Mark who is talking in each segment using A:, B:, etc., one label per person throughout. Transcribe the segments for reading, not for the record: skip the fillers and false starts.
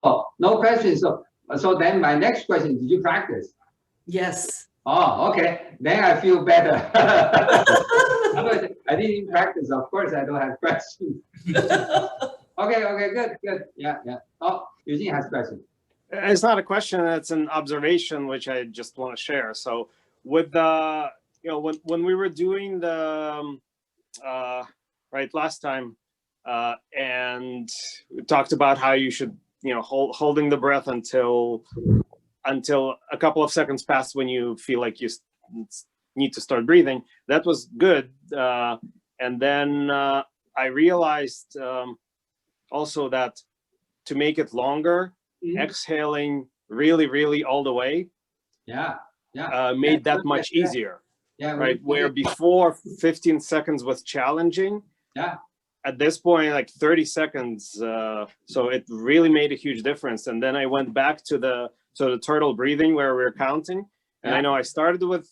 A: Oh, no question. So then my next question, did you practice?
B: Yes.
A: Oh, okay. Then I feel better. Otherwise, I didn't practice. Of course, I don't have questions. Okay, good. Yeah. Oh, Eugene has questions.
C: It's not a question, it's an observation which I just want to share. So with the, when we were doing the, right last time, and we talked about how you should, holding the breath until a couple of seconds pass when you feel like you need to start breathing. That was good. And then I realized also that to make it longer, exhaling really all the way made that much easier. Right, where before 15 seconds was challenging, at this point like 30 seconds, so it really made a huge difference. And then I went back to the turtle breathing where we're counting, and I know I started with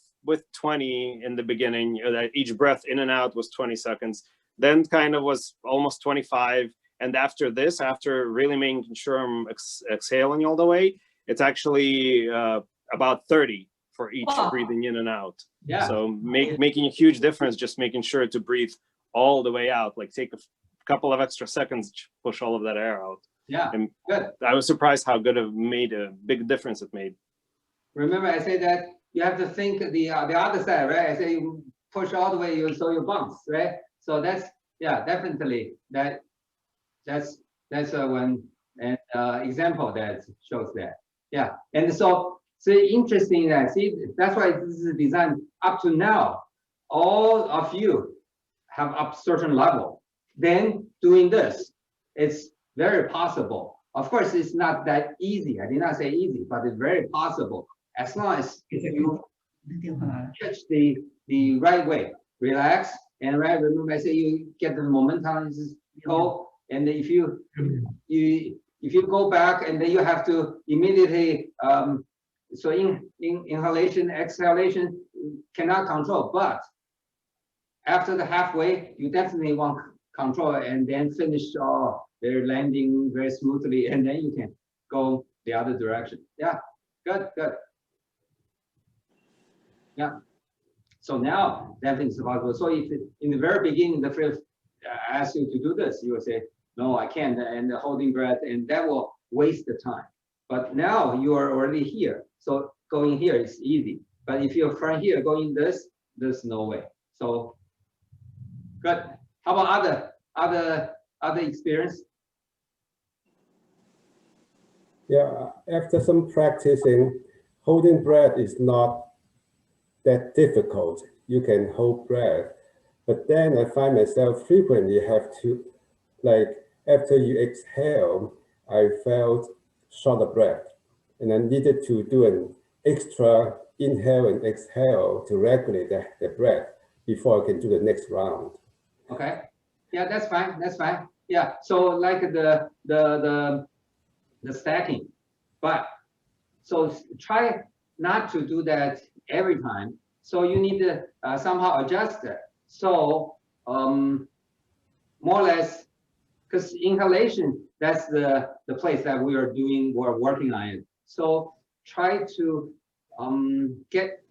C: 20 in the beginning, that each breath in and out was 20 seconds, then kind of was almost 25. And after this, after really making sure I'm exhaling all the way, it's actually about 30 for each breathing in and out. So making a huge difference, just making sure to breathe all the way out, like take a couple of extra seconds to push all of that air out. And good. I was surprised how good it made, a big difference it made.
A: Remember, I said that you have to think the other side, right? I say you push all the way, so you bounce, right? So that's definitely that's one example that shows that. And so interesting that that's why this is designed up to now. All of you have up certain level. Then doing this, it's very possible. Of course, it's not that easy. I did not say easy, but it's very possible as long as you catch the right way. Relax and remember I say you get the momentum go. And if you go back and then you have to immediately so inhalation, exhalation cannot control, but after the halfway you definitely want control and then finish they're landing very smoothly, and then you can go the other direction. Good. So now that is possible. So if in the very beginning the first ask you to do this, you will say no, I can't, and the holding breath, and that will waste the time. But now you are already here, so going here is easy. But if you're from here going this, there's no way. So good. How about other experience?
D: Yeah, after some practicing, holding breath is not that difficult. You can hold breath, but then I find myself frequently have to, like after you exhale, I felt short of breath, and I needed to do an extra inhale and exhale to regulate the breath before I can do the next round.
A: Okay, that's fine. Yeah, so like the stacking, but so try not to do that every time. So you need to somehow adjust it. So more or less, because inhalation, that's the place that we're working on it. So try to get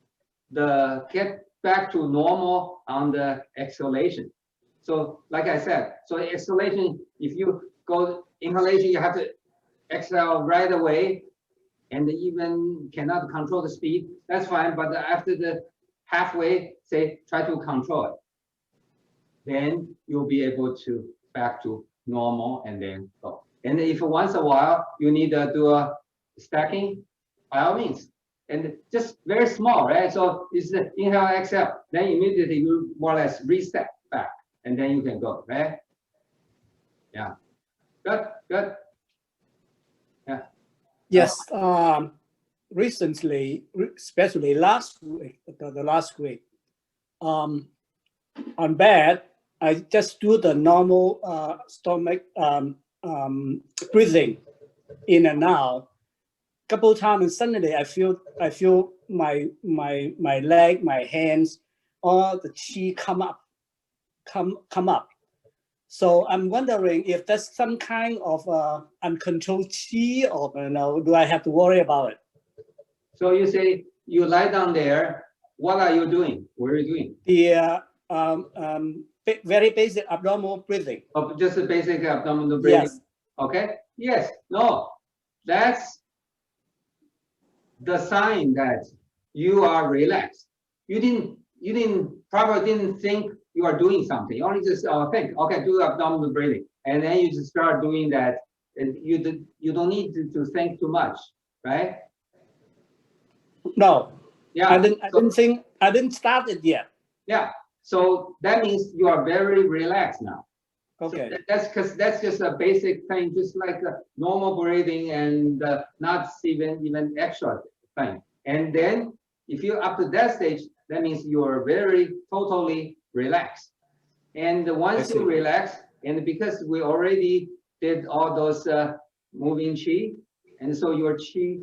A: back to normal on the exhalation. So like I said, so exhalation, if you go inhalation, you have to exhale right away, and even cannot control the speed, that's fine. But after the halfway, say, try to control it. Then you'll be able to back to normal and then go. And if once a while you need to do a stacking, by all means. And just very small, right? So it's the inhale, exhale, then immediately you more or less reset back, and then you can go, right? Yeah. Good. Yeah.
E: Yes. Recently, especially last week, the last week, on bed, I just do the normal stomach breathing in and out. Couple of times, and suddenly I feel my leg, my hands, all the chi come up. So I'm wondering if that's some kind of uncontrolled chi, or do I have to worry about it?
A: So you say you lie down there. What are you doing? What are you doing?
E: The very basic abdominal breathing.
A: Oh, just a basic abdominal breathing.
E: Yes.
A: Okay. Yes. No. That's the sign that you are relaxed. You probably didn't think you are doing something. You only just think, okay, do abdominal breathing, and then you just start doing that. And you don't need to think too much, right?
E: No.
A: Yeah.
E: I didn't start it yet.
A: Yeah. So that means you are very relaxed now.
E: Okay.
A: So that's because that's just a basic thing, just like a normal breathing, and not even extra thing. And then if you're up to that stage, that means you are very totally relaxed. And once you relax, and because we already did all those moving chi, and so your chi,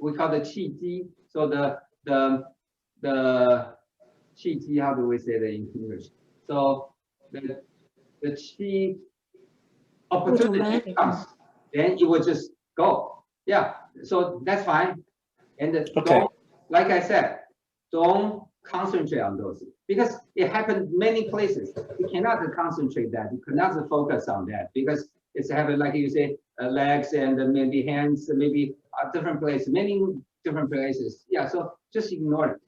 A: we call the chi ji. So the chi ji, how do we say that in English? So the chi opportunity comes, then you will just go. Yeah, so that's fine. And don't, like I said, don't concentrate on those, because it happened many places. You cannot concentrate that. You cannot focus on that, because it's having, like you say, legs and maybe hands, maybe different places, many different places. Yeah, so just ignore it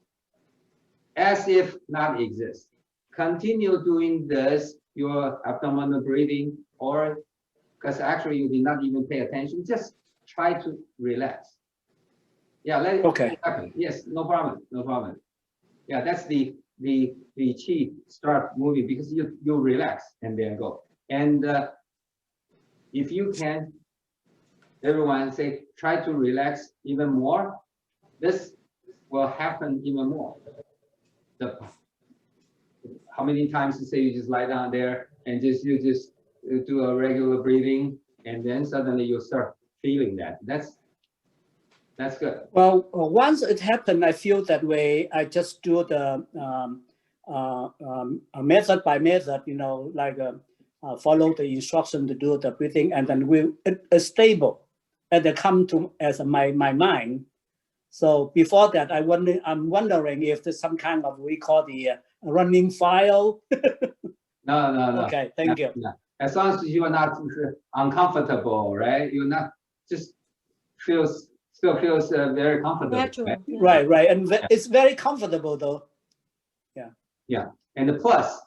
A: as if not exist. Continue doing this, your abdominal breathing, or because actually you did not even pay attention, just try to relax. Yeah, let it happen. Yes, no problem, no problem. Yeah, that's the chi start moving, because you relax and then go. And if you can, everyone say, try to relax even more. This will happen even more. How many times you say you just lie down there and you just do a regular breathing, and then suddenly you start feeling that. That's good.
E: Well, once it happened, I feel that way. I just do the method by method, like follow the instruction to do the breathing, and then it's stable, and they come to as my mind. So before that, I'm wondering if there's some kind of, we call the running file.
A: No.
E: Okay, thank you.
A: No. As long as you are not uncomfortable, right? You're not just still feels very comfortable.
E: Right. And it's very comfortable though.
A: Yeah. And the plus,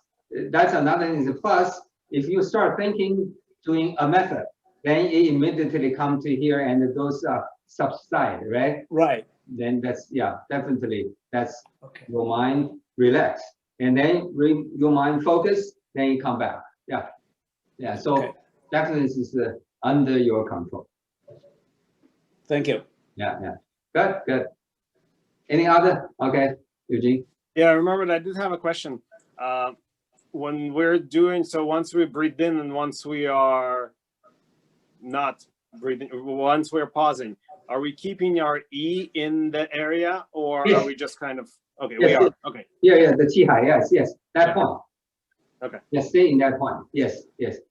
A: that's another thing. The plus, if you start doing a method, then it immediately come to here and those subside, right?
E: Right.
A: Then that's, definitely, that's your mind relax. And then your mind focus, then you come back. Yeah. So definitely this is under your control.
E: Thank you.
A: Yeah. Good. Any other? Okay, Eugene.
C: Yeah, I remembered I did have a question. When we're doing, so once we breathe in and once we are not breathing, once we're pausing, are we keeping our E in the area, or are we just kind of, we are, okay.
A: Yeah, the chi hai, yes, that point.
C: Okay.
A: Yeah, stay in that point. Yes.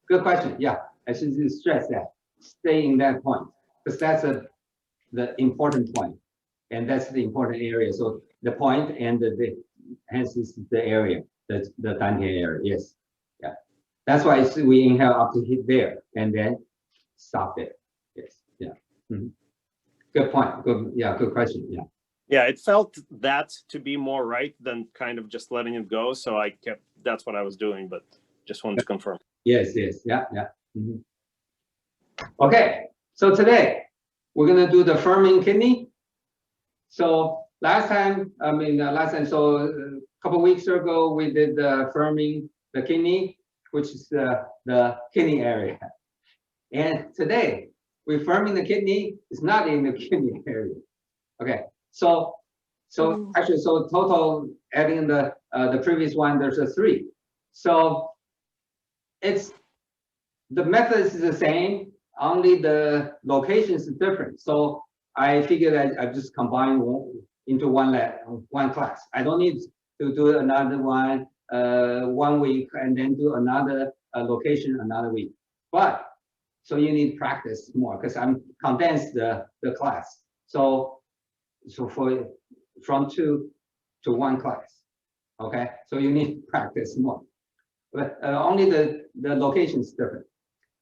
A: Good question. Yeah, I should stress that. Stay in that point, because that's the important point, and that's the important area. So the point and hence is the area, the dantian area. Yes, yeah. That's why we inhale up to hit there and then stop there. Yes, yeah. Mm-hmm. Good point. Good question. Yeah.
C: Yeah, it felt that to be more right than kind of just letting it go. So that's what I was doing, but just wanted to confirm.
A: Yes, yeah. Mm-hmm. Okay, so today we're gonna do the firming kidney. So last time, so a couple weeks ago, we did the firming the kidney, which is the kidney area. And today, we're firming the kidney. It's not in the kidney area. Okay, so actually, so total, adding the previous one, there's a 3. So the method is the same, only the location is different. So I figured I just combine into one class. I don't need to do another one 1 week and then do another location another week. But so you need practice more because I'm condensed the class. So for from 2 to 1 class, okay? So you need practice more. But only the location is different.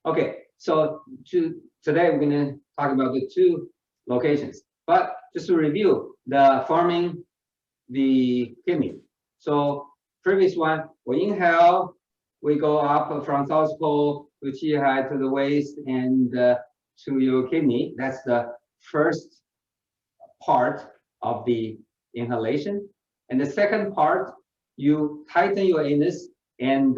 A: Okay, so today we're gonna talk about the 2 locations. But just to review, the forming the kidney. So previous one, we inhale, we go up from south pole to chi hai to the waist and to your kidney. That's the first part of the inhalation. And the second part, you tighten your anus and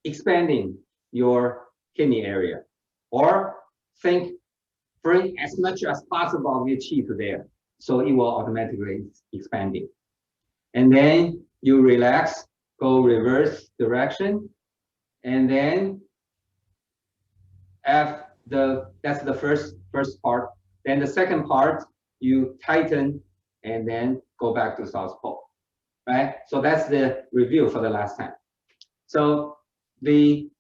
A: expanding your kidney area, or bring as much as possible of your chi to there, so it will automatically expanding. And then you relax, go reverse direction, and then that's the first part. Then the second part, you tighten and then go back to south pole, right? So that's the review for the last time. So the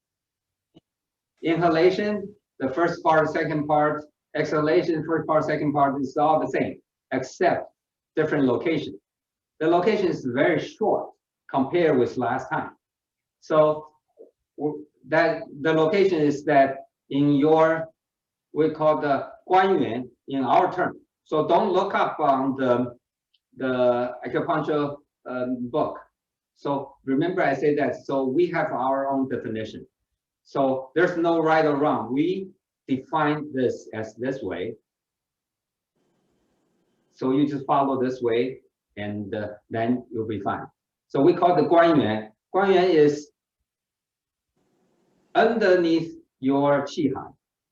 A: inhalation, the first part, second part, exhalation, first part, second part is all the same, except different location. The location is very short compared with last time. So that the location is that in your, we call the guanyuan in our term. So don't look up on the acupuncture book. So remember I say that, so we have our own definition. So there's no right or wrong. We define this as this way. So you just follow this way and then you'll be fine. So we call the guanyuan. Guanyuan is underneath your qi hai.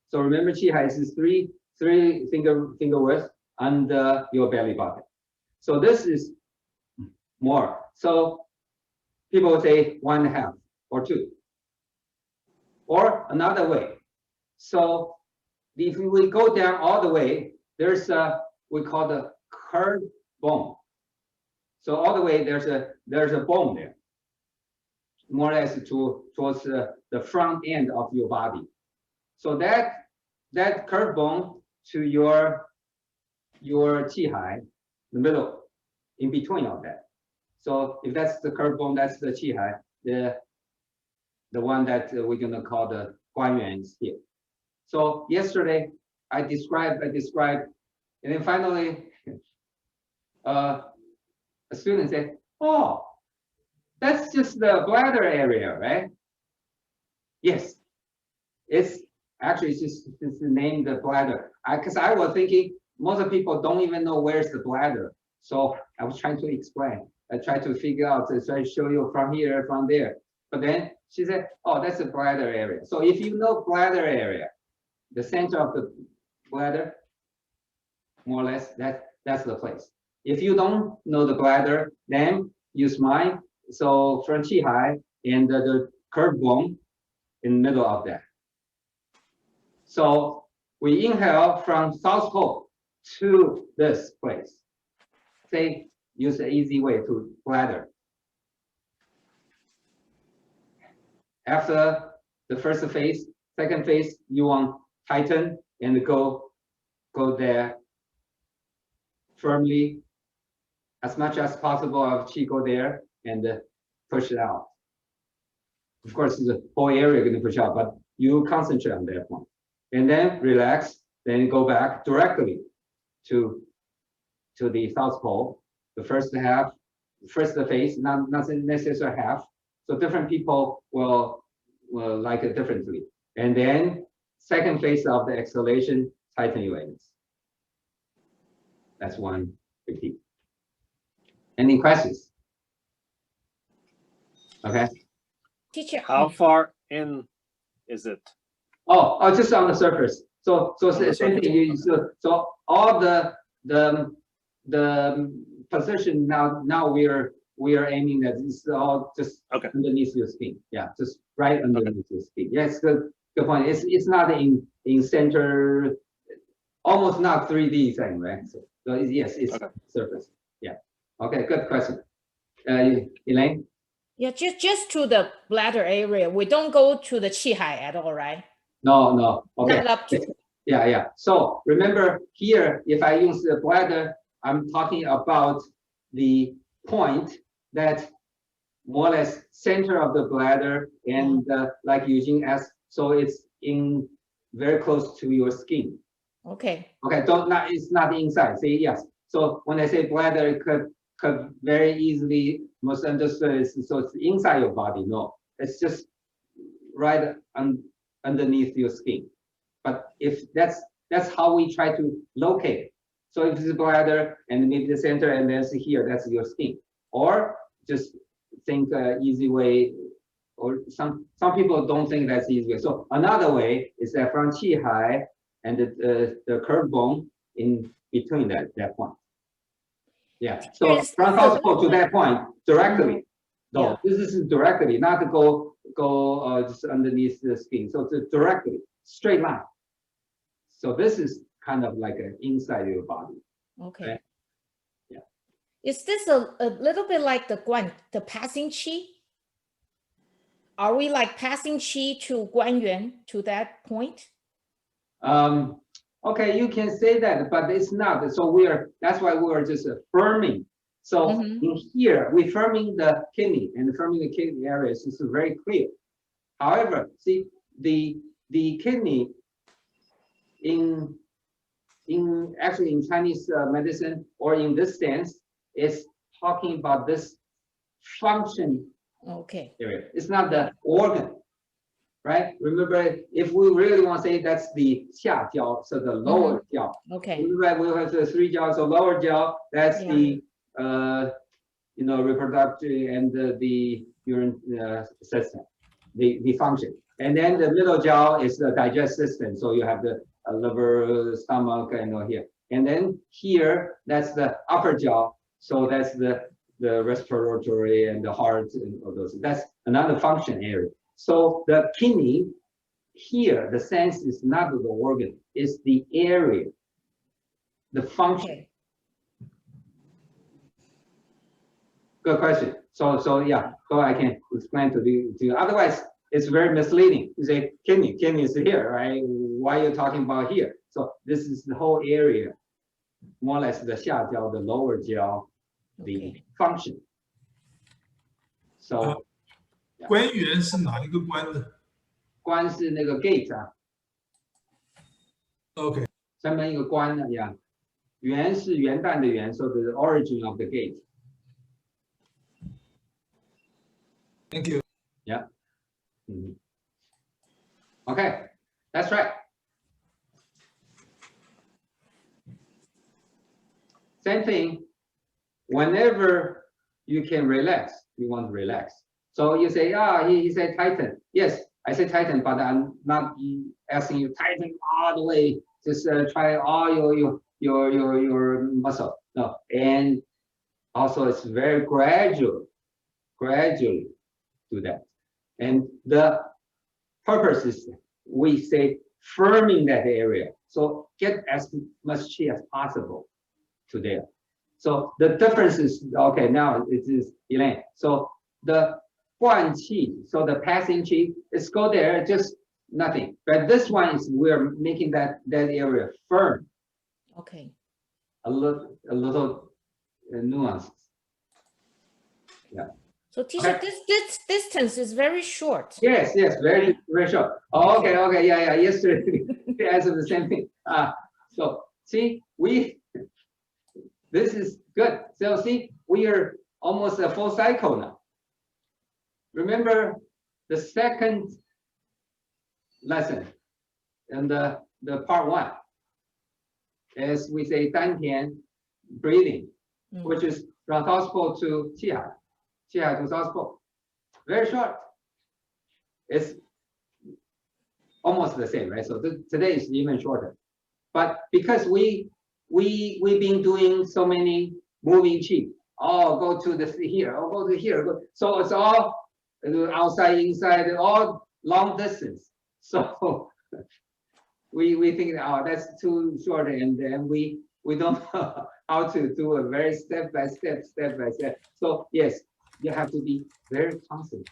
A: So remember qi hai is three finger width under your belly button. So this is more. So people say 1.5 or 2. Or another way. So if we go down all the way, there's a, we call the curved bone. So all the way there's a bone there, more or less towards the front end of your body. So that curved bone to your qi hai, the middle, in between of that. So if that's the curved bone, that's the qi hai, the one that we're gonna call the guanyuan here. So yesterday I described, and then finally a student said, "Oh, that's just the bladder area, right?" Yes, it's actually it's named the bladder. Because I was thinking most of people don't even know where's the bladder. So I was trying to explain. I tried to figure out, try to show you from here, from there. But then she said, "Oh, that's the bladder area." So if you know bladder area, the center of the bladder, more or less, that's the place. If you don't know the bladder, then use mine. So front qi hai and the curved bone in the middle of that. So we inhale from south pole to this place. Say, use the easy way to bladder. After the first phase, second phase, you want tighten and go there firmly, as much as possible of qi go there and push it out. Of course, the whole area going to push out, but you concentrate on that one. And then relax, then go back directly to the south pole. The first phase, not necessarily half. So different people will like it differently. And then second phase of the exhalation, tighten your anus. That's one repeat. Any questions? Okay.
B: Teacher,
C: How far in is it?
A: Oh, just on the surface. So the same thing. So all the position now we are aiming that it's all just
C: Okay.
A: underneath your skin. Yeah, just right underneath your skin. Yes, good point. It's not in center, almost not 3D thing, right? So yes, it's
C: okay.
A: surface. Yeah. Okay, good question. Elaine?
B: Yeah, just to the bladder area. We don't go to the qi hai at all, right?
A: No. Okay.
B: Not up to.
A: Yeah. So remember here, if I use the bladder, I'm talking about the point that more or less center of the bladder and like Eugene asked, so it's in very close to your skin.
B: Okay.
A: Okay, it's not inside. Say yes. So when I say bladder, it could very easily misunderstood. So it's inside your body. No, it's just right underneath your skin. But if that's how we try to locate it. So if it's the bladder and maybe the center and then here, that's your skin. Or just think easy way, or some people don't think that's easy way. So another way is that from qi hai and the curved bone in between that point. Yeah. So from southpaw to that point directly. No, this is directly, not to go just underneath the skin. So it's directly straight line. So this is kind of like an inside your body.
B: Okay.
A: Right? Yeah.
B: Is this a little bit like the guan, the passing qi? Are we like passing qi to guan yuan to that point?
A: Okay, you can say that, but it's not. So that's why we are just affirming. So in here, we're firming the kidney, and firming the kidney areas is very clear. However, see the kidney actually in Chinese medicine, or in this sense, is talking about this function area. It's not the organ, right? Remember, if we really want to say that's the 下焦, so the lower jiao.
B: Okay.
A: Remember, we have the 3 jiao, so lower jiao, that's the reproductive and the urine system, the function. And then the middle jiao is the digestive system. So you have the liver, stomach, and here. And then here, that's the upper jiao. So that's the respiratory and the heart and all those. That's another function area. So the kidney here, the sense is not the organ, it's the area, the function.
B: Okay.
A: Good question. So yeah, so I can explain to you. Otherwise, it's very misleading. You say kidney is here, right? Why are you talking about here? So this is the whole area, more or less the 下焦, the lower jiao, the function. So
F: 关元是哪一个关呢？
A: 关是那个 gate 啊。
F: OK，
A: 上面一个关呢呀，元是元旦的元 ，so the origin of the gate.
F: Thank you.
A: Yeah. Okay, that's right. Same thing. Whenever you can relax, you want to relax. So you say, he said tighten. Yes, I say tighten, but I'm not asking you tighten all the way. Just try all your muscle. No, and also it's very gradually do that. And the purpose is we say firming that area. So get as much qi as possible to there. So the difference is, okay, now it is Elaine. So the guan qi, so the passing qi, is go there, just nothing. But this one is we're making that area firm.
B: Okay.
A: A little nuances. Yeah.
B: So teacher, this distance is very short.
A: Yes, very short. Oh, okay, yeah. Yesterday they answered the same thing. So see, this is good. So see, we are almost a full cycle now. Remember the second lesson and the part 1, as we say, 丹田 breathing, which is from southpaw to qi hai to southpaw. Very short. It's almost the same, right? So today is even shorter. But because we've been doing so many moving qi, go to here, go to here. So it's all outside, inside, all long distance. So we think, that's too short, and then we don't know how to do a very step by step. So yes, you have to be very constant,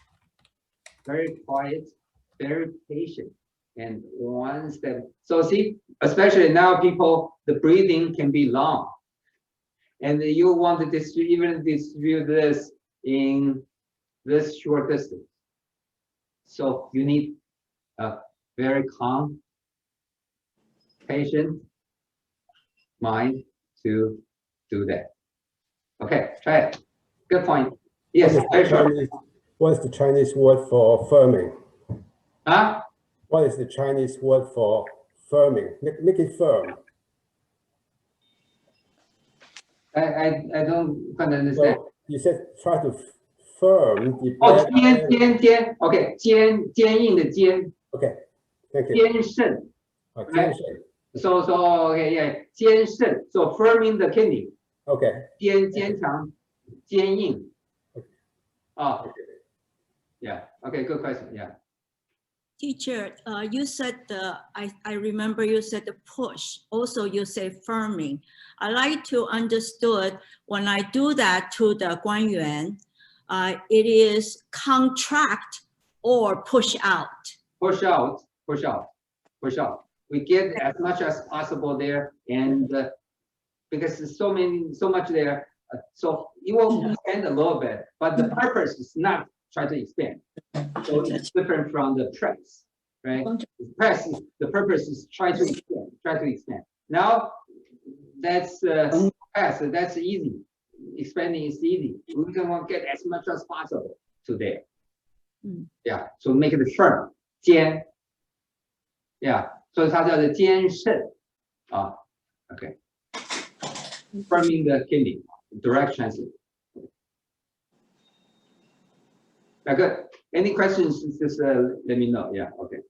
A: very quiet, very patient, and one step. So see, especially now people, the breathing can be long. And you want to even distribute this in this short distance. So you need a very calm, patient mind to do that. Okay, try it. Good point. Yes, very short.
D: What is the Chinese word for firming?
A: Huh?
D: What is the Chinese word for firming? Make it firm.
A: I don't quite understand.
D: So you said try to firm the
A: Oh,
D: breath.
A: 坚 ，OK， 坚硬的坚，
D: Okay, thank you.
A: 坚肾。
D: 坚肾.
A: So okay, yeah, 坚肾 ，so firming the kidney.
D: Okay.
A: 坚强，坚硬。Oh, yeah. Okay, good question. Yeah.
G: Teacher, you said I remember you said the push. Also, you say firming. I like to understood when I do that to the Guanyuan, it is contract or push out.
A: Push out, push out, push out. We get as much as possible there, and because there's so much there, so it will expand a little bit, but the purpose is not try to expand. So it's different from the press, right? The press, the purpose is try to expand. Now that's press, that's easy. Expanding is easy. We want to get as much as possible to there. Yeah, so make it firm, 坚. Yeah, 所以它叫做坚肾啊。Okay. Firming the kidney, direct transit. Good. Any questions? Just let me know. Yeah. Okay.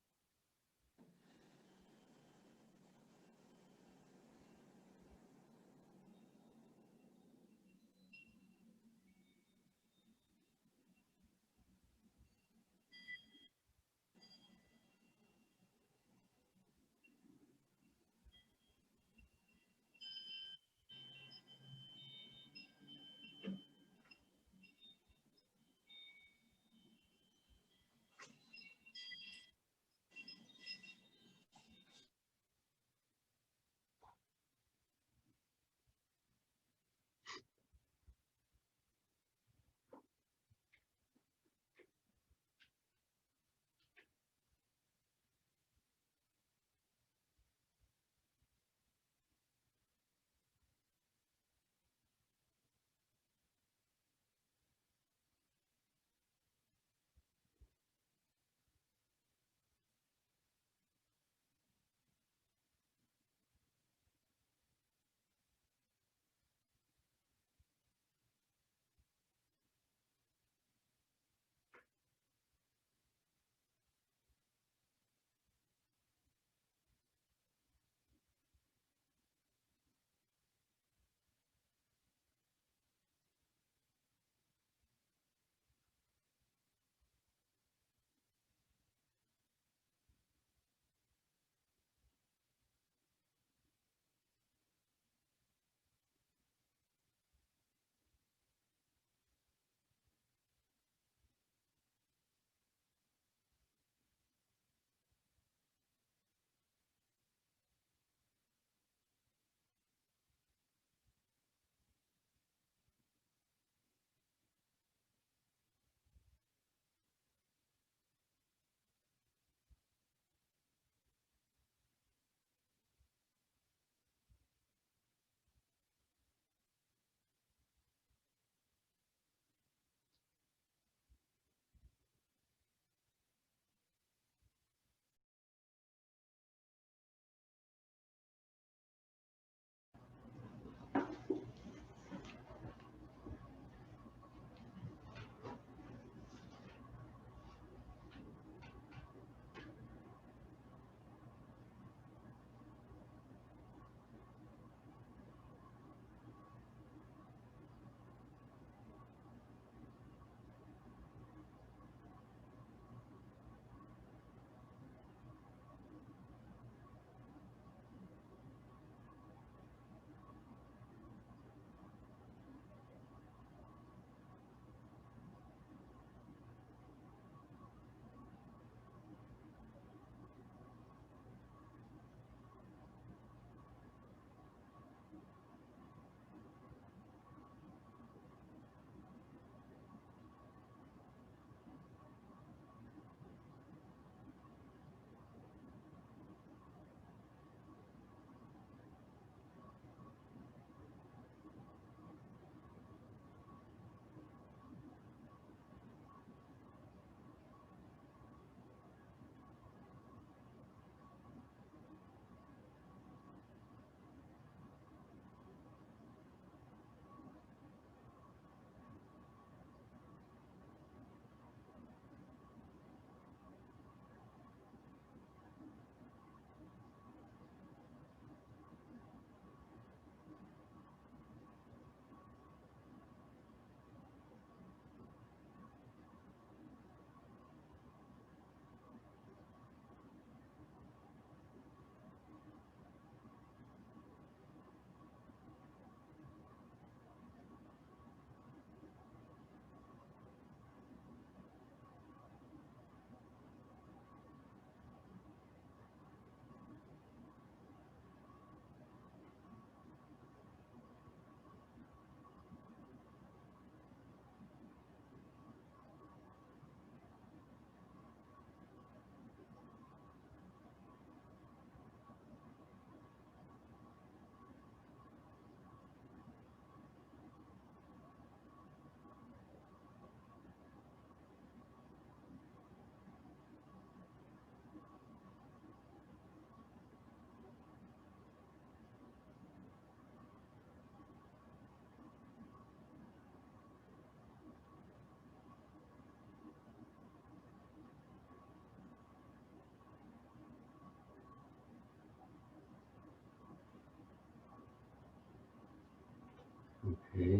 A: Okay.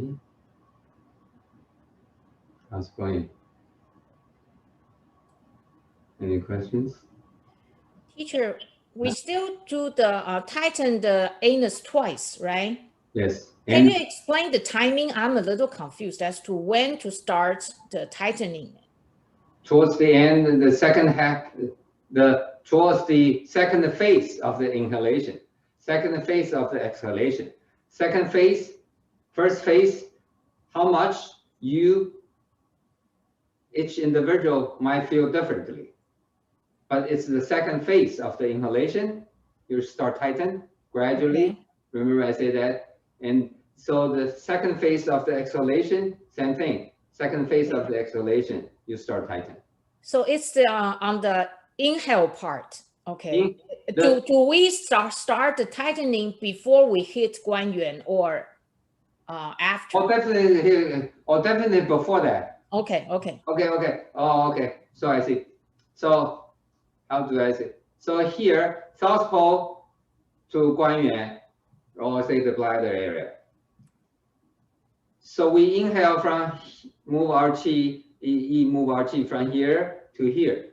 A: How's it going? Any questions?
B: Teacher, we still do the tighten the anus twice, right?
A: Yes.
B: Can you explain the timing? I'm a little confused as to when to start the tightening.
A: Towards the end, the second half, towards the second phase of the inhalation, second phase of the exhalation. Second phase, first phase, how much each individual might feel differently. But it's the second phase of the inhalation. You start tighten gradually.
B: Okay.
A: Remember I said that. And so the second phase of the exhalation, same thing. Second phase of the exhalation, you start tighten.
B: So it's the on the inhale part. Okay.
A: The-
B: Do we start the tightening before we hit Guan Yuan or after?
A: definitely before that.
B: Okay.
A: Okay. Oh, okay. So I see. So how do I say? So here, south pole to Guan Yuan, or say the bladder area. So we inhale from, move our qi from here to here.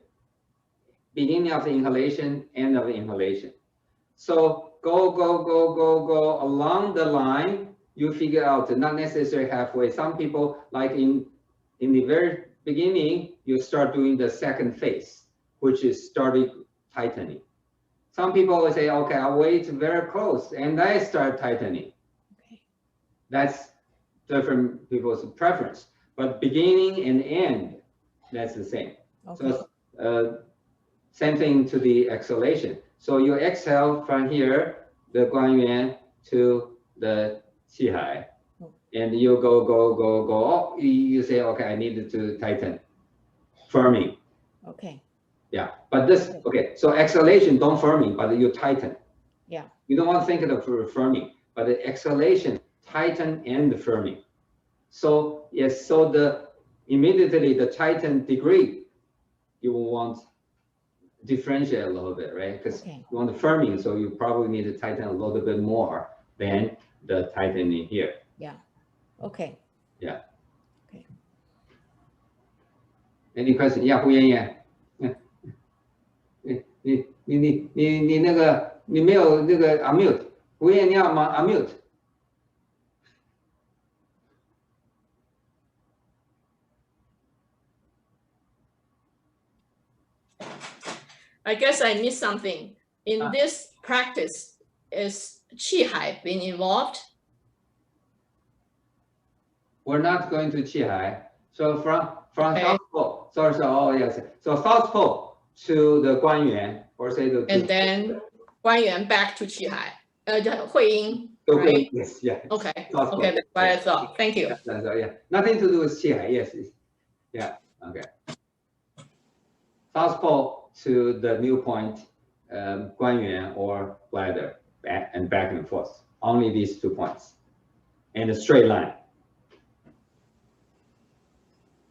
A: Beginning of the inhalation, end of the inhalation. So go along the line. You figure out, not necessarily halfway. Some people, like in the very beginning, you start doing the second phase, which is starting tightening. Some people will say, okay, I'll wait very close and I start tightening.
B: Okay.
A: That's different people's preference, but beginning and end, that's the same.
B: Okay.
A: So same thing to the exhalation. So you exhale from here, the Guan Yuan to the Qi Hai, and you go. Oh, you say, okay, I need to tighten, firming.
B: Okay.
A: Yeah, but this, okay, so exhalation, don't firming, but you tighten.
B: Yeah.
A: You don't want to think of firming, but the exhalation, tighten and the firming. So yes, so immediately the tighten degree, you will want to differentiate a little bit, right? Because you want the firming, so you probably need to tighten a little bit more than the tightening here.
B: Yeah. Okay.
A: Yeah.
B: Okay.
A: Any question? Yeah, 胡妍妍。你那个你没有那个 unmute， 胡妍你要吗 unmute？
H: I guess I missed something. In this practice, is Qi Hai been involved?
A: We're not going to Qi Hai. So from
H: Okay.
A: South Pole, sorry, oh yes. So South Pole to the Guan Yuan, or say the
H: And then Guan Yuan back to Qi Hai. Hui Ying,
A: to
H: right?
A: yes, yeah.
H: Okay,
A: South Pole.
H: okay, that's what I thought. Thank you.
A: That's all, yeah. Nothing to do with Qi Hai, yes. Yeah, okay. South Pole to the new point, Guan Yuan or bladder, back and forth. Only these 2 points. And a straight line.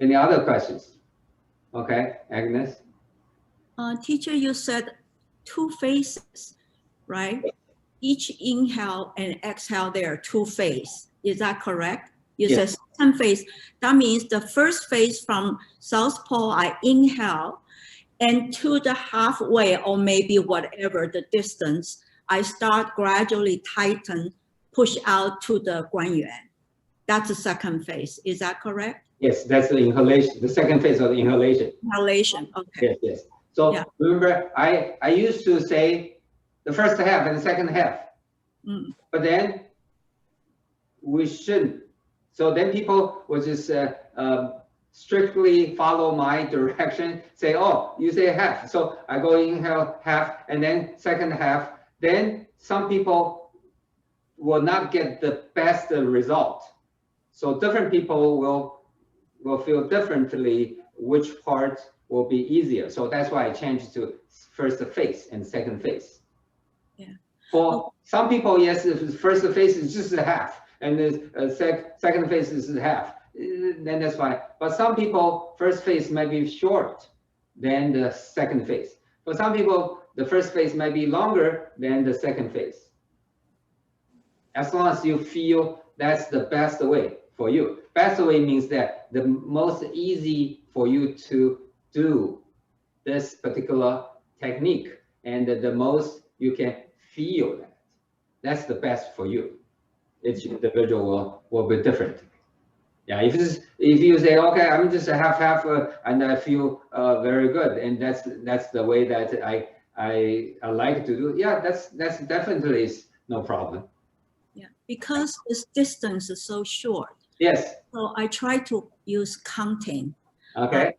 A: Any other questions? Okay, Agnes?
G: Teacher, you said 2 phases, right? Each inhale and exhale, there are 2 phases. Is that correct? You
A: Yes.
G: said second phase. That means the first phase from South Pole, I inhale, and to the halfway or maybe whatever the distance, I start gradually tighten, push out to the Guan Yuan. That's the second phase. Is that correct?
A: Yes, that's the inhalation, the second phase of the inhalation.
G: Inhalation, okay.
A: Yes. So
G: Yeah.
A: remember, I used to say the first half and the second half, but then we shouldn't. So then people will just strictly follow my direction, say, oh, you say half. So I go inhale half and then second half. Then some people will not get the best result. So different people will feel differently which part will be easier. So that's why I changed to first phase and second phase.
G: Yeah.
A: For some people, yes, the first phase is just a half, and the second phase is half. Then that's fine. But some people, first phase might be short than the second phase. For some people, the first phase might be longer than the second phase. As long as you feel that's the best way for you. Best way means that the most easy for you to do this particular technique, and the most you can feel that. That's the best for you. Each individual will be different. Yeah, if you say, okay, I'm just half, and I feel very good, and that's the way that I like to do. Yeah, that's definitely is no problem.
G: Yeah, because this distance is so short.
A: Yes.
G: So I try to use counting.
A: Okay.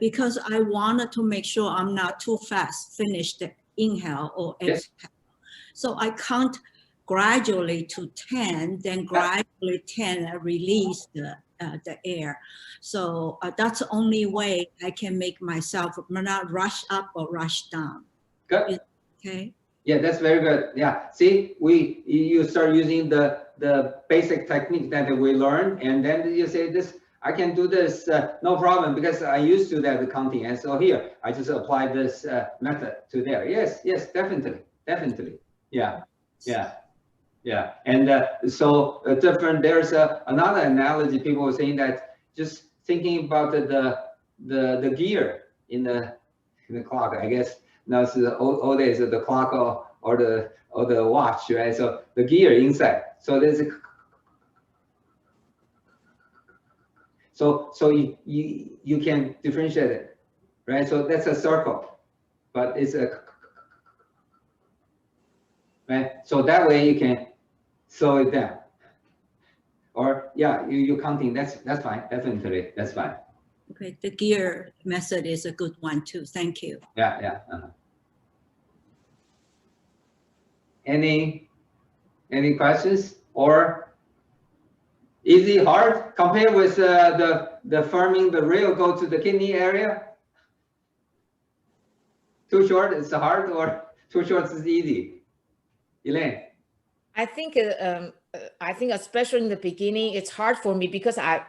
G: Because I wanted to make sure I'm not too fast, finish the inhale or exhale.
A: Yes.
G: So I count gradually to 10, then gradually 10 release the air. So that's the only way I can make myself not rush up or rush down.
A: Good.
G: Okay.
A: Yeah, that's very good. Yeah. See, you start using the basic technique that we learned, and then you say this. I can do this, no problem, because I used to that counting, and so here I just apply this method to there. Yes, definitely. Yeah. And so different. There's another analogy. People were saying that just thinking about the gear in the clock. I guess now it's the old days of the clock or the watch, right? So the gear inside. So there's a So you can differentiate it, right? So that's a circle, but it's a, right? So that way you can slow it down. Or yeah, you counting, that's fine, definitely, that's fine.
G: Okay, the gear method is a good one too. Thank you.
A: Yeah. Any questions or? Easy, hard, compare with the firming the real go to the kidney area? Too short, it's hard, or too short is easy? Elaine?
B: I think especially in the beginning, it's hard for me because I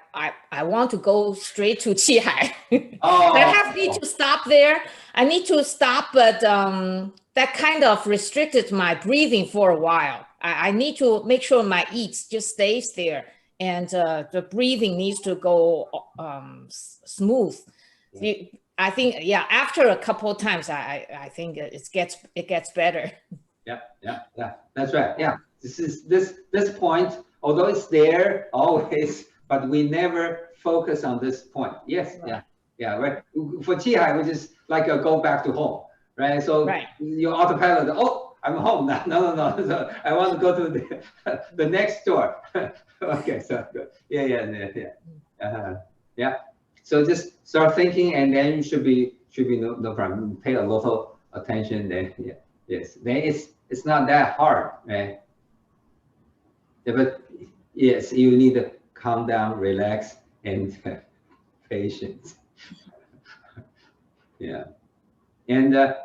B: want to go straight to Qi Hai.
A: Oh.
B: I need to stop there. I need to stop, but that kind of restricted my breathing for a while. I need to make sure my eats just stays there. And the breathing needs to go smooth. I think, yeah, after a couple of times, I think it gets better.
A: Yeah, that's right. Yeah, this point, although it's there always, but we never focus on this point. Yes, right. Yeah, right. For Qi Hai, which is like a go back to home, right? So your autopilot, oh, I'm home now. No. So I want to go to the next door. Okay, so good. Yeah. So just start thinking, and then you should be no problem. Pay a little attention. Then yes. Then it's not that hard, right? Yeah, but yes, you need to calm down, relax, and patience. Yeah, and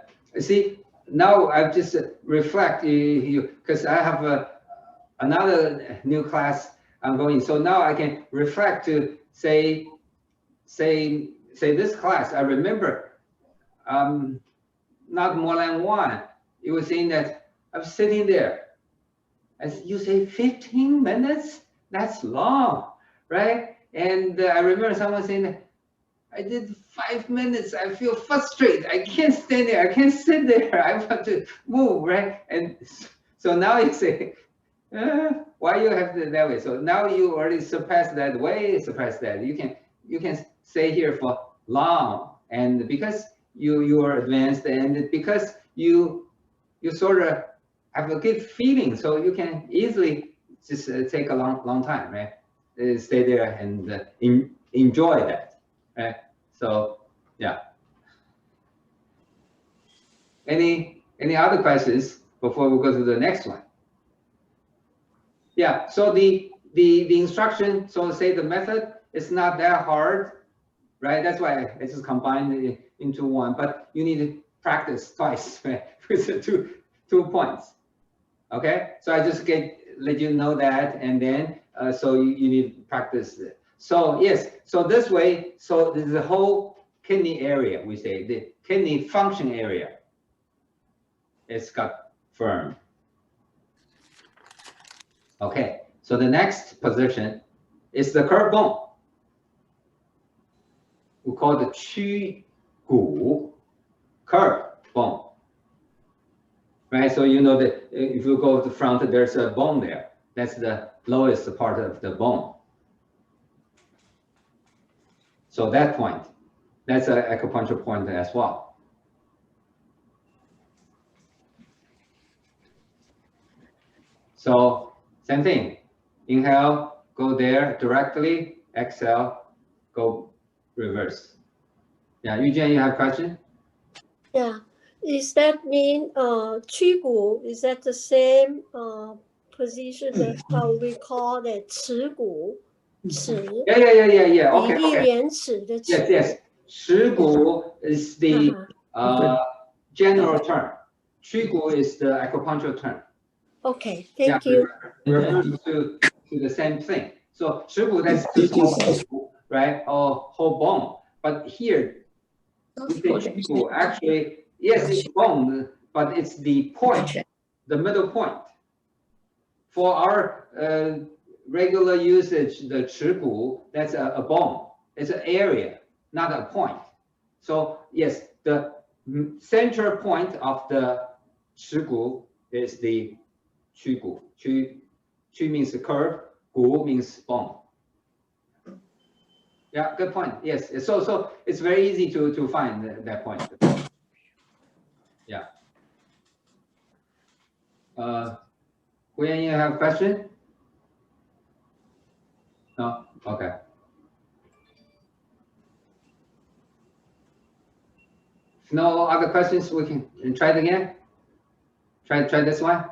A: see. Now I just reflect because I have another new class I'm going. So now I can reflect to say this class. I remember not more than one. You were saying that I'm sitting there. As you say, 15 minutes? That's long, right? And I remember someone saying that I did 5 minutes. I feel frustrated. I can't stand there. I can't sit there. I want to move, right? And so now you say, why you have to that way? So now you already surpassed that way, surpassed that. You can stay here for long, and because you are advanced, and because you sort of have a good feeling, so you can easily just take a long time, right? Stay there and enjoy that. Right? So yeah. Any other questions before we go to the next one? Yeah. So the instruction. So say the method is not that hard, right? That's why I just combined it into one. But you need to practice twice, right? With the two points. Okay. So I just let you know that, and then so you need to practice it. So yes, so this way, so the whole kidney area, we say the kidney function area, it's got firm. Okay, So the next position is the curved bone. We call the qu gu, curved bone. Right, so you know that if you go to the front, there's a bone there. That's the lowest part of the bone. So that point, that's an acupuncture point as well. So same thing, inhale, go there directly, exhale, go reverse. Yeah, Yujian, you have a question?
I: Yeah. Is that mean Qigong, is that the same position that how we call it 持骨? 持
A: Yeah. Okay.
I: 比例廉耻的耻
A: Yes. 持骨 is the general term. 曲骨 is the acupuncture term.
I: Okay, thank you.
A: Refers to the same thing. So 持骨 that's just whole, right? Or whole bone. But here, we say 曲骨 actually, yes, it's bone, but it's the point, the middle point. For our regular usage, the 持骨, that's a bone. It's an area, not a point. So yes, the center point of the 持骨 is the 曲骨. 曲 means curve, 骨 means bone. Yeah, good point. Yes, so it's very easy to find that point. Yeah. Huyan, you have a question? No? Okay. If no other questions, we can try it again. Try this one.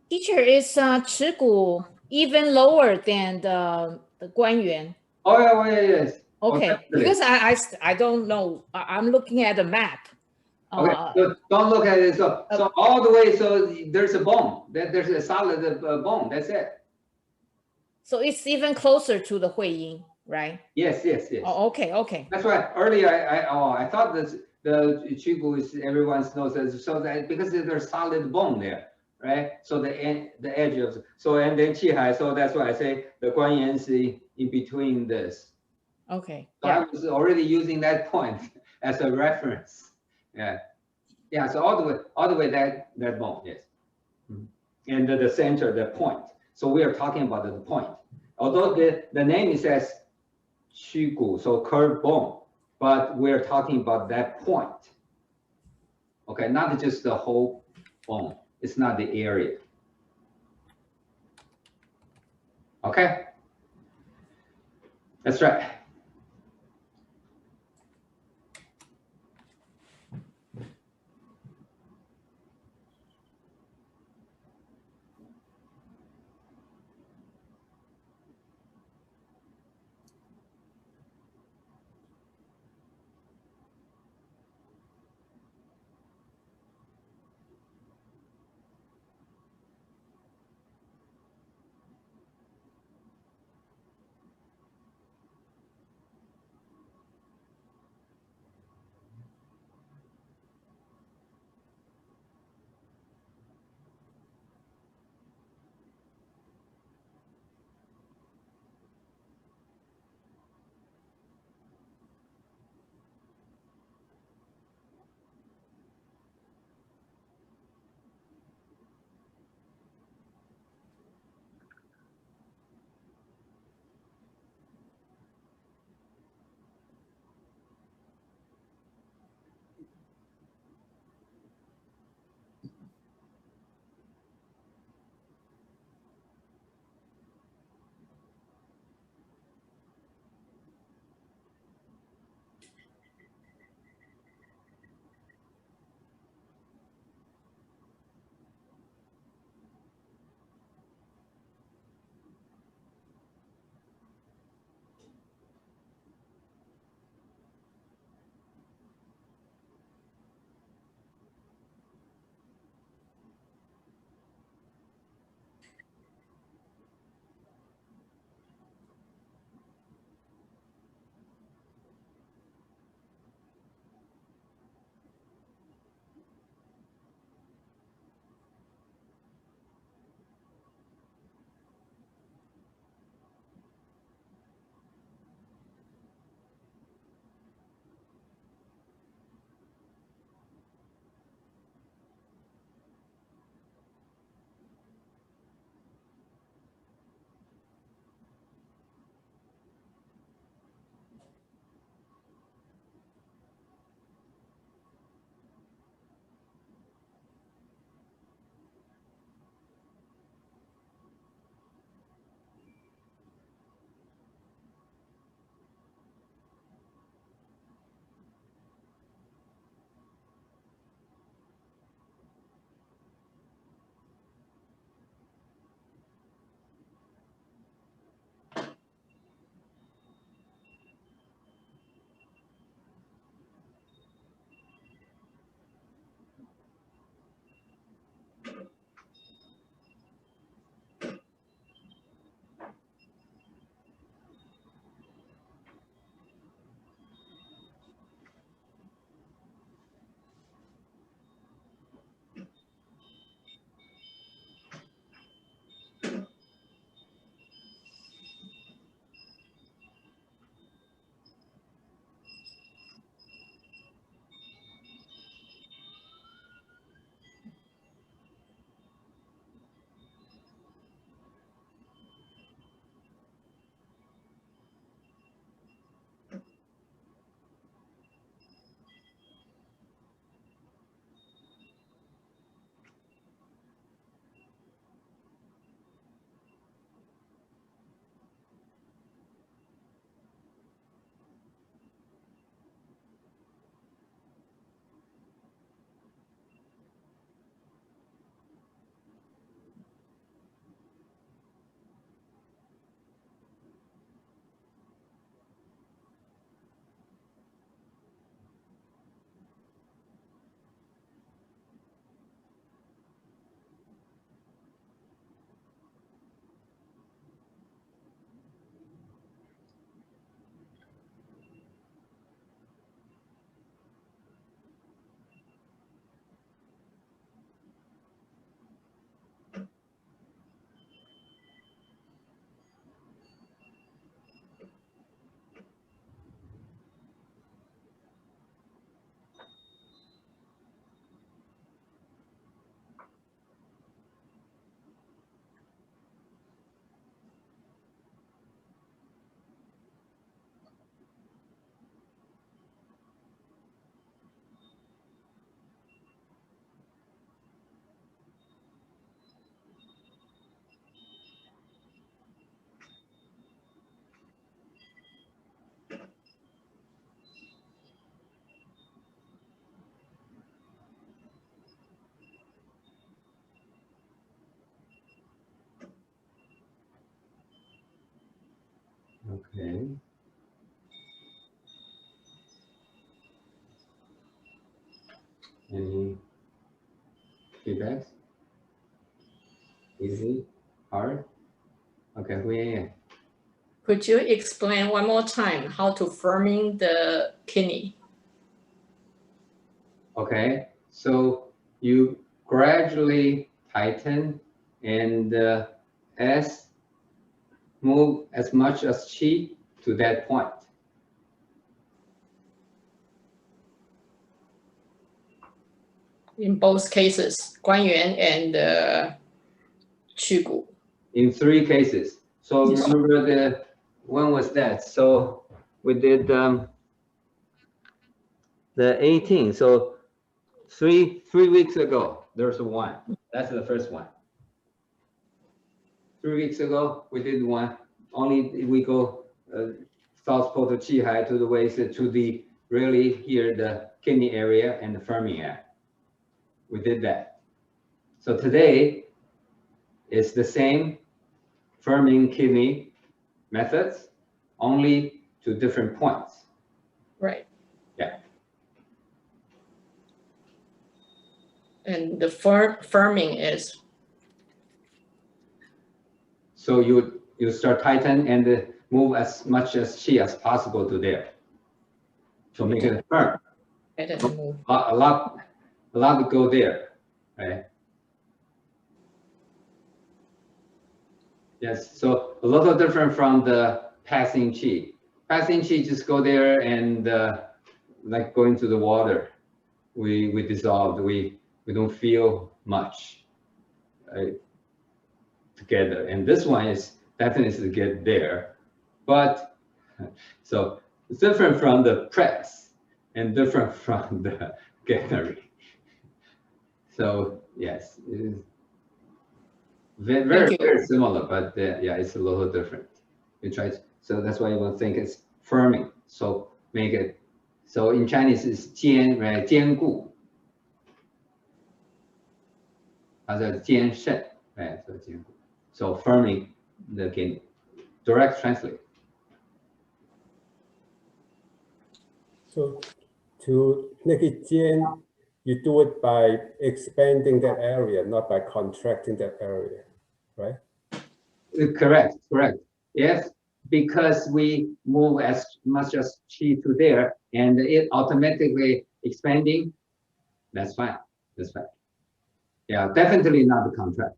B: Teacher, is 耻骨 even lower than the 关元?
A: Oh yeah, yes.
B: Okay,
A: Oh,
B: because I don't know. I'm looking at the map.
A: Okay, so don't look at it. So all the way, so there's a bone. There's a solid bone. That's it.
B: So it's even closer to the Hui Yin, right?
A: Yes.
B: Oh, okay.
A: That's why earlier I thought that the Qigong is everyone knows that, so that because there's solid bone there, right? So the edge of and then Qihai. So that's why I say the Guanyin is in between this.
B: Okay.
A: So I was already using that point as a reference. Yeah. So all the way that bone, yes. And the center, the point. So we are talking about the point. Although the name says Qigong, so curved bone, but we're talking about that point. Okay, not just the whole bone. It's not the area. Okay, that's right. Okay. Any feedbacks? Easy? Hard? Okay, we.
H: Could you explain one more time how to firming the kidney?
A: Okay, so you gradually tighten and move as much as qi to that point.
H: In both cases, 关元 and 去骨.
A: In 3 cases. So
H: Yes.
A: remember when was that? So we did the 18th. So 3 weeks ago, there's one. That's the first one. 3 weeks ago, we did one. Only we go south pole to Qihai to the waist to the really here the kidney area and the firming area. We did that. So today is the same firming kidney methods, only to different points.
H: Right.
A: Yeah.
H: And the firming is?
A: So you start tighten and move as much as qi as possible to there. To make it firm.
H: And move.
A: A lot to go there, right? Yes, so a little different from the passing qi. Passing qi just go there and like going to the water, we dissolve. We don't feel much together. And this one is definitely to get there, but so it's different from the press and different from the gallery. So yes, it is very similar, but yeah, it's a little different. We try so that's why you will think it's firming. So make it. So in Chinese it's 坚, right? 坚固. Other 坚肾, right? So 坚固. So firming the kidney. Direct translate.
D: So to make it jian, you do it by expanding that area, not by contracting that area, right?
A: Correct. Yes, because we move as much as qi to there and it automatically expanding, that's fine. Yeah, definitely not a contract.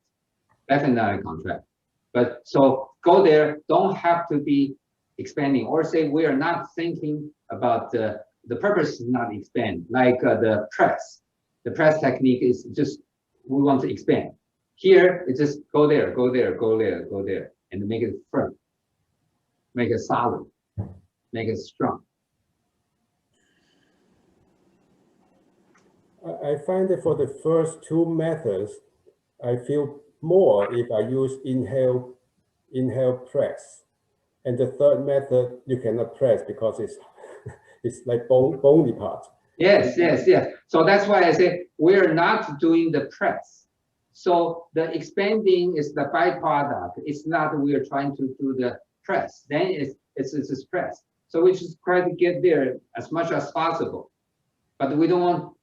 A: Definitely not a contract. But so go there, don't have to be expanding or say we are not thinking about the purpose is not expand, like the press. The press technique is just, we want to expand. Here, it's just go there, and make it firm, make it solid, make it strong.
D: I find that for the first 2 methods, I feel more if I use inhale press. And the third method, you cannot press because it's like bony part.
A: Yes. So that's why I say we're not doing the press. So the expanding is the byproduct. It's not we are trying to do the press. Then it's press. So we just try to get there as much as possible. But we don't want,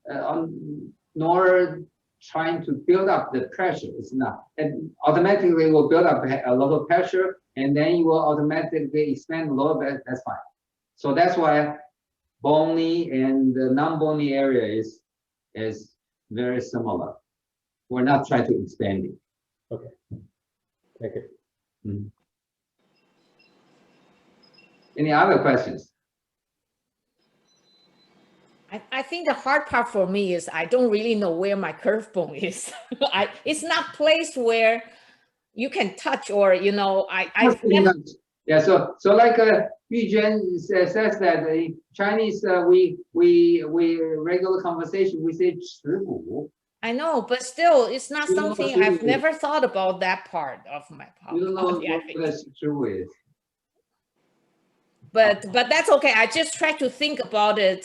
A: nor trying to build up the pressure. It's not. And automatically will build up a lot of pressure, and then you will automatically expand a little bit. That's fine. So that's why bony and the non-bony area is very similar. We're not trying to expand it.
D: Okay. Thank you.
A: Mm-hmm. Any other questions?
B: I think the hard part for me is I don't really know where my curve bone is. It's not placed where you can touch or, you know, I've never...
A: Yeah, so like Yu Zhen says that in Chinese, we regular conversation, we say 耻骨.
B: I know, but still, it's not something I've never thought about that part of my body.
A: You don't know what 耻骨 is.
B: But that's okay. I just try to think about it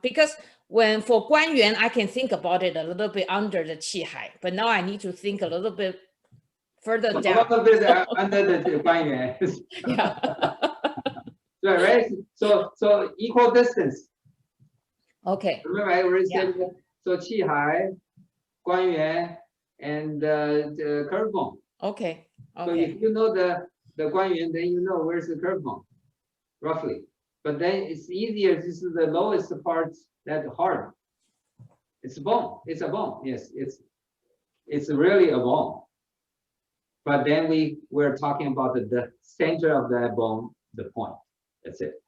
B: because when for Guan Yuan, I can think about it a little bit under the Qi Hai, but now I need to think a little bit further down.
A: A little bit under the Guan Yuan.
B: Yeah.
A: right? So equal distance.
B: Okay.
A: Remember I already
B: Yeah.
A: said so qi hai, guan yuan, and the curve bone.
B: Okay.
A: So
B: Okay.
A: if you know the guan yuan, then you know where's the curve bone, roughly. But then it's easier. This is the lowest part that hard. It's a bone. It's a bone. Yes, it's really a bone. But then we're talking about the center of that bone, the point. That's it.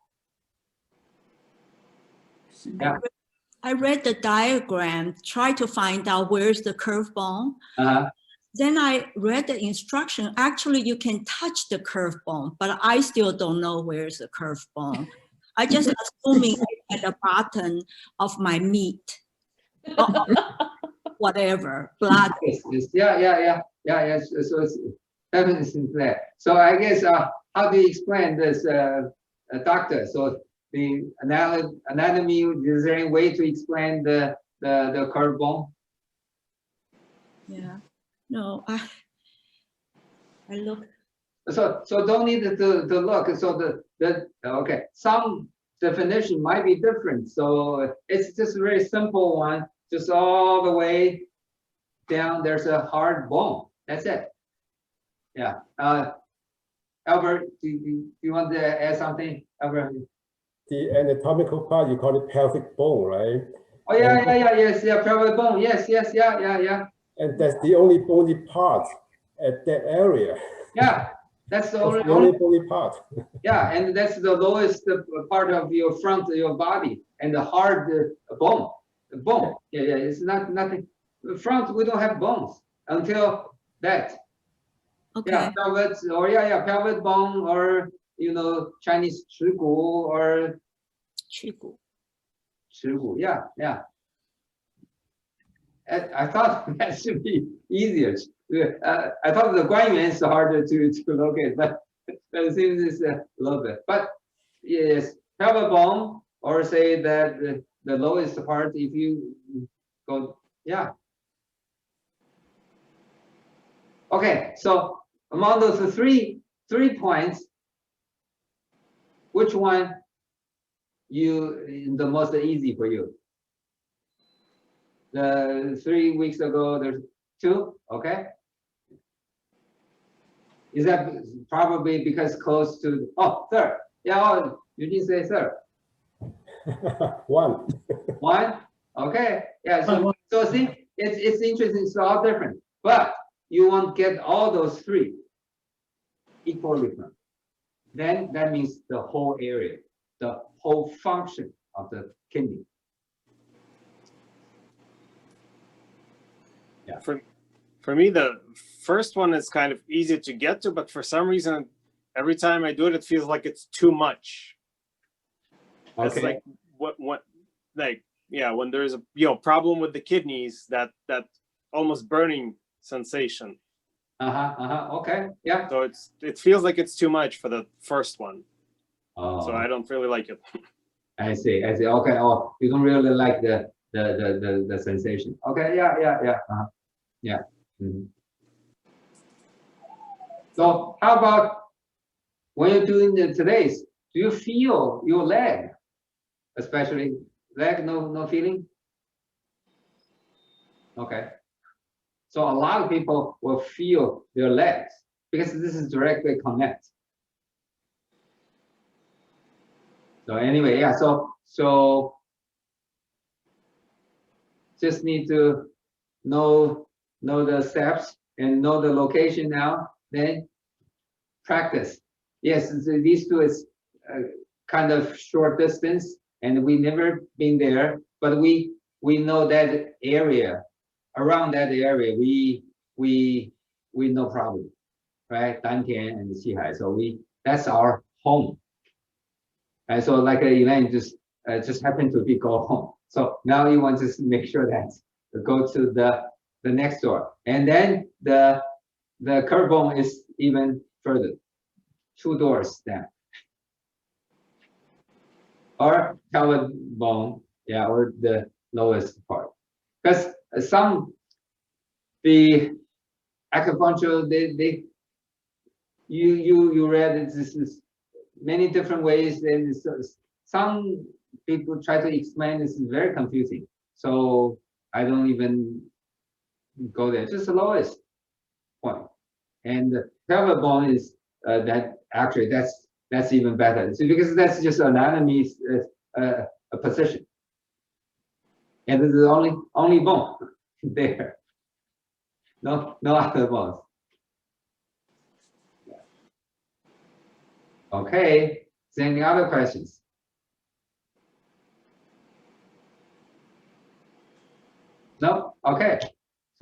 A: Yeah.
G: I read the diagram, try to find out where's the curve bone. Then I read the instruction. Actually, you can touch the curve bone, but I still don't know where's the curve bone. I just assuming it's at the bottom of my meat. Whatever, blood.
A: Yeah. So it's definitely there. So I guess how do you explain this, doctor? So the anatomy, is there any way to explain the curve bone?
G: Yeah. No, I look.
A: So don't need to look. So okay, some definition might be different. So it's just a very simple one. Just all the way down, there's a hard bone. That's it. Yeah. Albert, do you want to add something, Albert?
D: The anatomical part, you call it pelvic bone, right?
A: Oh yes, pelvic bone. Yes, yeah.
D: And that's the only bony part at that area.
A: Yeah, that's the only
D: bony part.
A: Yeah, and that's the lowest part of your front of your body, and the hard bone. Bone. Yeah. It's nothing. Front, we don't have bones until that.
G: Okay.
A: Yeah, pelvic, or pelvic bone, or Chinese 耻骨 or
G: 耻骨.
A: Yeah. I thought that should be easier. I thought the guan yuan is harder to locate, but it seems it's a little bit. But yes, pelvic bone, or say that the lowest part, if you go, yeah. Okay, so among those three points, which one the most easy for you? The 3 weeks ago, there's 2, okay? Is that probably because close to, third. Yeah, you didn't say third.
D: 1.
A: 1, okay. Yeah, so see, it's interesting, it's all different. But you won't get all those 3 equally. Then that means the whole area, the whole function of the kidney. Yeah.
C: For me, the first one is kind of easy to get to, but for some reason, every time I do it, it feels like it's too much.
A: Okay.
C: It's like when there's a problem with the kidneys, that almost burning sensation.
A: Okay. Yeah.
C: So it feels like it's too much for the first one.
A: Oh.
C: So I don't really like it.
A: I see. Okay. Oh, you don't really like the sensation. Okay. Yeah. Yeah. Mm-hmm. So how about when you're doing today's? Do you feel your leg, especially leg? No feeling. Okay. So a lot of people will feel their legs because this is directly connect. So anyway, yeah. So just need to know the steps and know the location now. Then practice. Yes, these two is kind of short distance, and we never been there, but we know that area. Around that area, we no problem, right? Dantian and Qihai. So that's our home. And so like Elaine just happened to go home. So now you want to make sure that you go to the next door, and then the curve bone is even further, 2 doors down, or pelvic bone, yeah, or the lowest part, because the acupuncture you read this is many different ways, and some people try to explain this is very confusing. So I don't even go there. Just the lowest point. And the pelvic bone is that actually that's even better. So because that's just anatomy a position, and this is the only bone there. No other bones. Okay. Is there any other questions? No? Okay.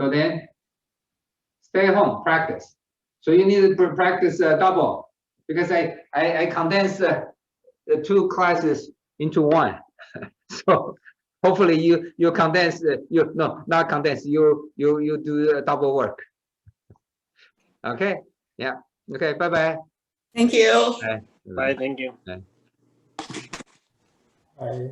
A: So then stay home, practice. So you need to practice double, because I condensed the 2 classes into 1. So hopefully you condense not condense, you do double work. Okay. Yeah. Okay. Bye-bye.
H: Thank you.
C: Bye. Thank you.
D: Bye.